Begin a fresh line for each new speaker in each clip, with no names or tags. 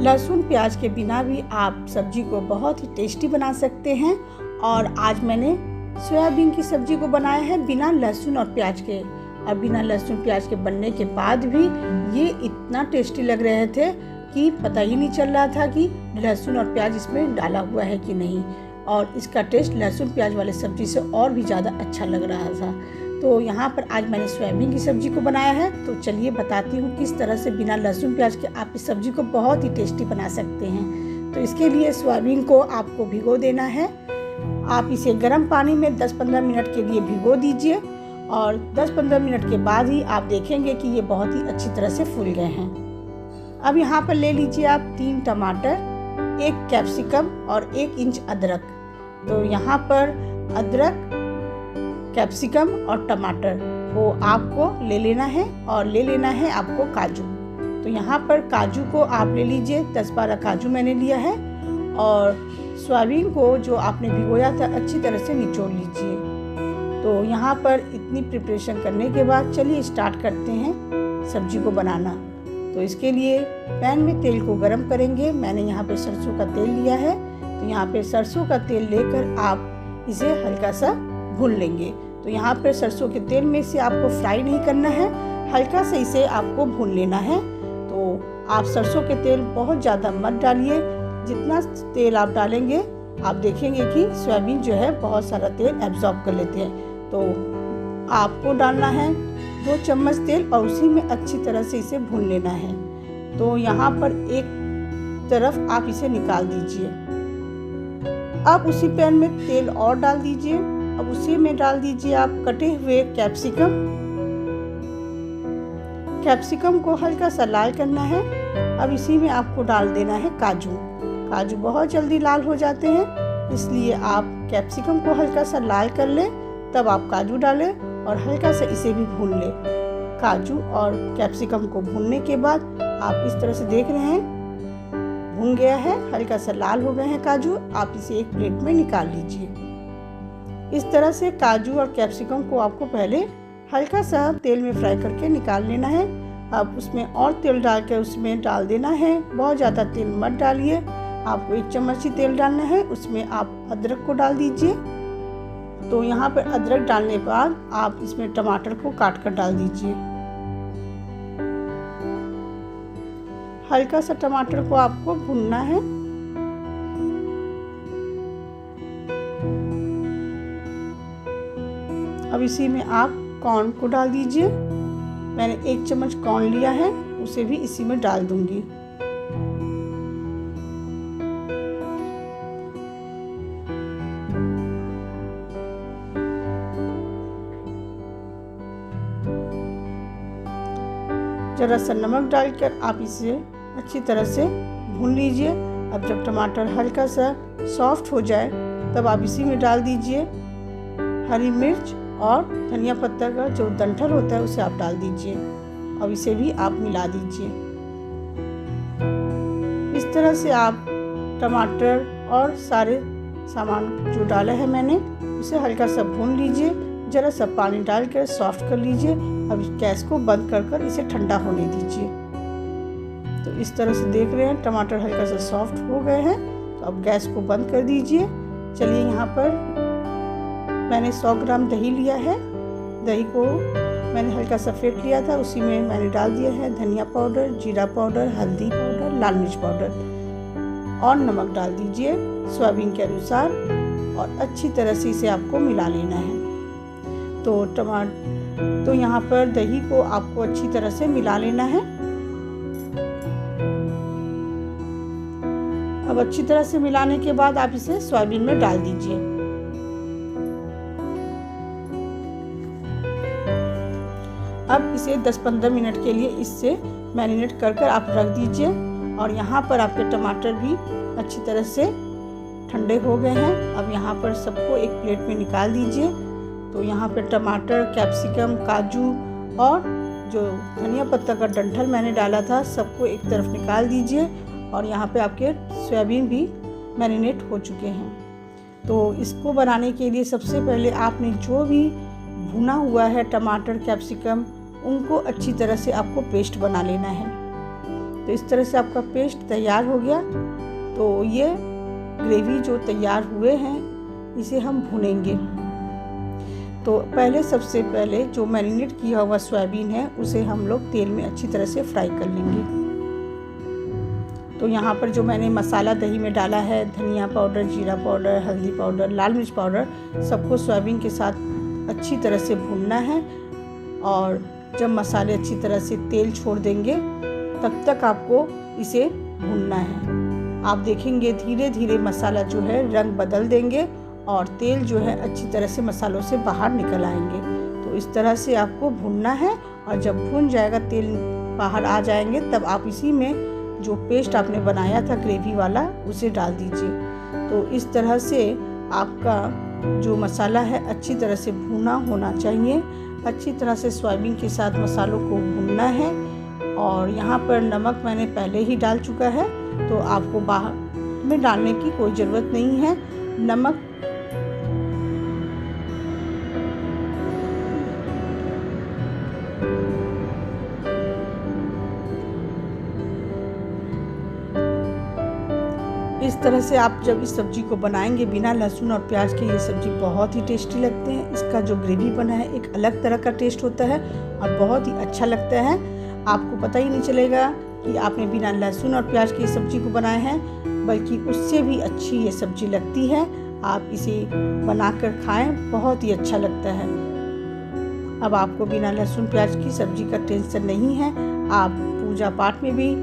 लहसुन प्याज के बिना भी आप सब्जी को बहुत ही टेस्टी बना सकते हैं। और आज मैंने सोयाबीन की सब्जी को बनाया है बिना लहसुन और प्याज के। और बिना लहसुन प्याज के बनने के बाद भी ये इतना टेस्टी लग रहे थे कि पता ही नहीं चल रहा था कि लहसुन और प्याज इसमें डाला हुआ है कि नहीं। और इसका टेस्ट लहसुन प्याज वाले सब्जी से और भी ज़्यादा अच्छा लग रहा था। तो यहाँ पर आज मैंने सोयाबीन की सब्जी को बनाया है। तो चलिए बताती हूँ किस तरह से बिना लहसुन प्याज के आप इस सब्जी को बहुत ही टेस्टी बना सकते हैं। तो इसके लिए सोयाबीन को आपको भिगो देना है। आप इसे गर्म पानी में 10-15 मिनट के लिए भिगो दीजिए और 10-15 मिनट के बाद ही आप देखेंगे कि ये बहुत ही अच्छी तरह से फूल गए हैं। अब यहाँ पर ले लीजिए आप 3 टमाटर, 1 कैप्सिकम और 1 इंच अदरक। तो यहाँ पर अदरक, कैप्सिकम और टमाटर को आपको ले लेना है और ले लेना है आपको काजू। तो यहाँ पर काजू को आप ले लीजिए, 10-12 काजू मैंने लिया है। और सोयाबीन को जो आपने भिगोया था अच्छी तरह से निचोड़ लीजिए। तो यहाँ पर इतनी प्रिपरेशन करने के बाद चलिए स्टार्ट करते हैं सब्जी को बनाना। तो इसके लिए पैन में तेल को गरम करेंगे। मैंने यहाँ पे सरसों का तेल लिया है। तो यहाँ पे सरसों का तेल लेकर आप इसे हल्का सा भून लेंगे। तो यहाँ पर सरसों के तेल में से आपको फ्राई नहीं करना है, हल्का से इसे आपको भून लेना है। तो आप सरसों के तेल बहुत ज़्यादा मत डालिए। जितना तेल आप डालेंगे आप देखेंगे कि सोयाबीन जो है बहुत सारा तेल एब्जॉर्ब कर लेते हैं। तो आपको डालना है 2 चम्मच तेल और उसी में अच्छी तरह से इसे भून लेना है। तो यहाँ पर एक तरफ आप इसे निकाल दीजिए। अब उसी पैन में तेल और डाल दीजिए। अब उसी में डाल दीजिए आप कटे हुए कैप्सिकम को हल्का सा लाल करना है। अब इसी में आपको डाल देना है काजू बहुत जल्दी लाल हो जाते हैं, इसलिए आप कैप्सिकम को हल्का सा लाल कर लें, तब आप काजू डालें और हल्का सा इसे भी भून लें। काजू और कैप्सिकम को भूनने के बाद आप इस तरह से देख रहे हैं भून गया है, हल्का सा लाल हो गए हैं काजू। आप इसे एक प्लेट में निकाल लीजिए। इस तरह से काजू और कैप्सिकम को आपको पहले हल्का सा तेल में फ्राई करके निकाल लेना है। अब उसमें और तेल डालकर उसमें डाल देना है। बहुत ज़्यादा तेल मत डालिए, आपको 1 चम्मच ही तेल डालना है। उसमें आप अदरक को डाल दीजिए। तो यहाँ पर अदरक डालने के बाद आप इसमें टमाटर को काट कर डाल दीजिए। हल्का सा टमाटर को आपको भूनना है। अब इसी में आप कॉर्न को डाल दीजिए। मैंने 1 चम्मच कॉर्न लिया है, उसे भी इसी में डाल दूंगी। जरा सा नमक डालकर आप इसे अच्छी तरह से भून लीजिए। अब जब टमाटर हल्का सा सॉफ्ट हो जाए तब आप इसी में डाल दीजिए हरी मिर्च और धनिया पत्ता का जो डंठल होता है उसे आप डाल दीजिए। अब इसे भी आप मिला दीजिए। इस तरह से आप टमाटर और सारे सामान जो डाला है मैंने उसे हल्का सा भून लीजिए। जरा सा पानी डालकर सॉफ्ट कर लीजिए। अब गैस को बंद कर इसे ठंडा होने दीजिए। तो इस तरह से देख रहे हैं टमाटर हल्का सा सॉफ्ट हो गए हैं। तो अब गैस को बंद कर दीजिए। चलिए यहाँ पर मैंने 100 ग्राम दही लिया है। दही को मैंने हल्का सा फेंट लिया था, उसी में मैंने डाल दिया है धनिया पाउडर, जीरा पाउडर, हल्दी पाउडर, लाल मिर्च पाउडर और नमक डाल दीजिए सोयाबीन के अनुसार। और अच्छी तरह से इसे आपको मिला लेना है। तो यहाँ पर दही को आपको अच्छी तरह से मिला लेना है। अब अच्छी तरह से मिलाने के बाद आप इसे सोयाबीन में डाल दीजिए। अब इसे 10-15 मिनट के लिए इससे मैरिनेट कर आप रख दीजिए। और यहाँ पर आपके टमाटर भी अच्छी तरह से ठंडे हो गए हैं। अब यहाँ पर सबको एक प्लेट में निकाल दीजिए। तो यहाँ पर टमाटर, कैप्सिकम, काजू और जो धनिया पत्ता का डंठल मैंने डाला था सबको एक तरफ निकाल दीजिए। और यहाँ पे आपके सोयाबीन भी मैरिनेट हो चुके हैं। तो इसको बनाने के लिए सबसे पहले आपने जो भी भुना हुआ है टमाटर, कैप्सिकम, उनको अच्छी तरह से आपको पेस्ट बना लेना है। तो इस तरह से आपका पेस्ट तैयार हो गया। तो ये ग्रेवी जो तैयार हुए हैं इसे हम भूनेंगे। तो सबसे पहले जो मैरिनेट किया हुआ सोयाबीन है उसे हम लोग तेल में अच्छी तरह से फ्राई कर लेंगे। तो यहाँ पर जो मैंने मसाला दही में डाला है, धनिया पाउडर, जीरा पाउडर, हल्दी पाउडर, लाल मिर्च पाउडर, सबको सोयाबीन के साथ अच्छी तरह से भूनना है। और जब मसाले अच्छी तरह से तेल छोड़ देंगे तब तक आपको इसे भूनना है। आप देखेंगे धीरे धीरे मसाला जो है रंग बदल देंगे और तेल जो है अच्छी तरह से मसालों से बाहर निकल आएंगे। तो इस तरह से आपको भूनना है और जब भून जाएगा, तेल बाहर आ जाएंगे, तब आप इसी में जो पेस्ट आपने बनाया था ग्रेवी वाला उसे डाल दीजिए। तो इस तरह से आपका जो मसाला है अच्छी तरह से भुना होना चाहिए। अच्छी तरह से सोयाबीन के साथ मसालों को भूनना है। और यहाँ पर नमक मैंने पहले ही डाल चुका है, तो आपको बाहर में डालने की कोई ज़रूरत नहीं है। नमक इस तरह से आप जब इस सब्ज़ी को बनाएंगे बिना लहसुन और प्याज के, ये सब्ज़ी बहुत ही टेस्टी लगते हैं। इसका जो ग्रेवी बना है एक अलग तरह का टेस्ट होता है और बहुत ही अच्छा लगता है। आपको पता ही नहीं चलेगा कि आपने बिना लहसुन और प्याज की सब्ज़ी को बनाया है, बल्कि उससे भी अच्छी ये सब्ज़ी लगती है। आप इसे बनाकर खाएं, बहुत ही अच्छा लगता है। अब आपको बिना लहसुन प्याज की सब्ज़ी का टेंशन नहीं है। आप पूजा पाठ में भी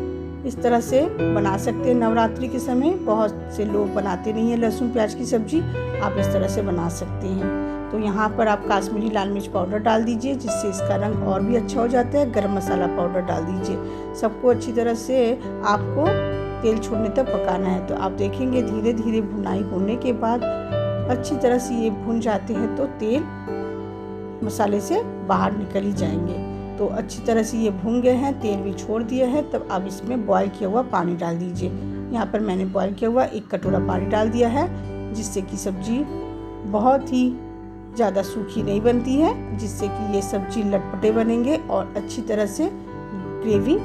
इस तरह से बना सकते हैं। नवरात्रि के समय बहुत से लोग बनाते नहीं हैं लहसुन प्याज की सब्ज़ी, आप इस तरह से बना सकते हैं। तो यहाँ पर आप काश्मीरी लाल मिर्च पाउडर डाल दीजिए, जिससे इसका रंग और भी अच्छा हो जाता है। गरम मसाला पाउडर डाल दीजिए। सबको अच्छी तरह से आपको तेल छोड़ने तक पकाना है। तो आप देखेंगे धीरे धीरे भुनाई होने के बाद अच्छी तरह से ये भुन जाते हैं तो तेल मसाले से बाहर निकल ही जाएंगे। तो अच्छी तरह से ये भून गए हैं, तेल भी छोड़ दिया है। तब आप इसमें बॉयल किया हुआ पानी डाल दीजिए। यहाँ पर मैंने बॉयल किया हुआ 1 कटोरा पानी डाल दिया है, जिससे कि सब्ज़ी बहुत ही ज़्यादा सूखी नहीं बनती है, जिससे कि ये सब्ज़ी लटपटे बनेंगे और अच्छी तरह से ग्रेवी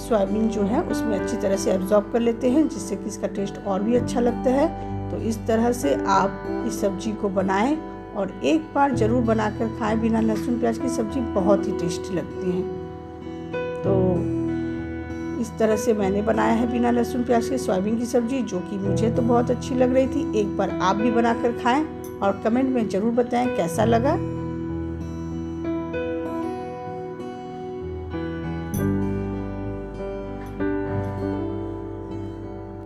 सोयाबीन जो है उसमें अच्छी तरह से एब्जॉर्ब कर लेते हैं, जिससे कि इसका टेस्ट और भी अच्छा लगता है। तो इस तरह से आप इस सब्ज़ी को बनाएं और एक बार ज़रूर बनाकर खाएं। बिना लहसुन प्याज की सब्ज़ी बहुत ही टेस्टी लगती है। तो इस तरह से मैंने बनाया है बिना लहसुन प्याज के सोयाबीन की सब्ज़ी, जो कि मुझे तो बहुत अच्छी लग रही थी। एक बार आप भी बनाकर खाएं और कमेंट में ज़रूर बताएं कैसा लगा।